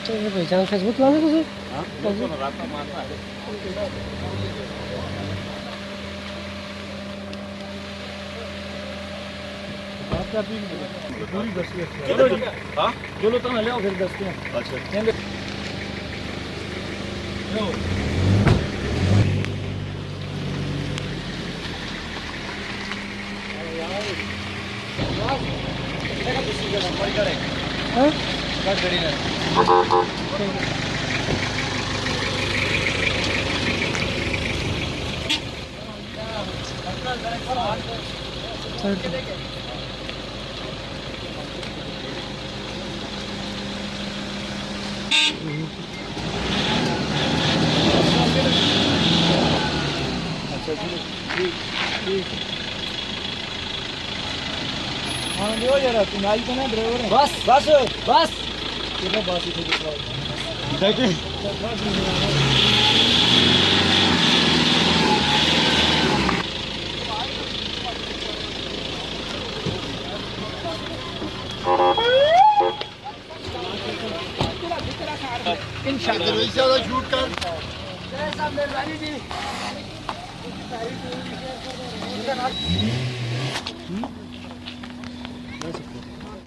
ਤੇ ਪਹਿਚਾਨ ਫੇਸਬੁੱਕ ਲਾਉਂਦੇ ਤੁਸੀਂ? ਹਾਂ ਤੁਹਾਨੂੰ ਰਾਤਾ ਮਾਰਦਾ ਹੈ आपका भी पूरी दस्ती चलो जी हां चलो तो ले आओ फिर दस्ती अच्छा लो हाँ बस रेडी है अच्छा ठीक ठीक हाँ दो यार तुम आई तो ना ड्राइवर है बस बस बस कितना बस इधर दिखाओ देखिए इंशाल्लाह शूट कर सामने वाली जी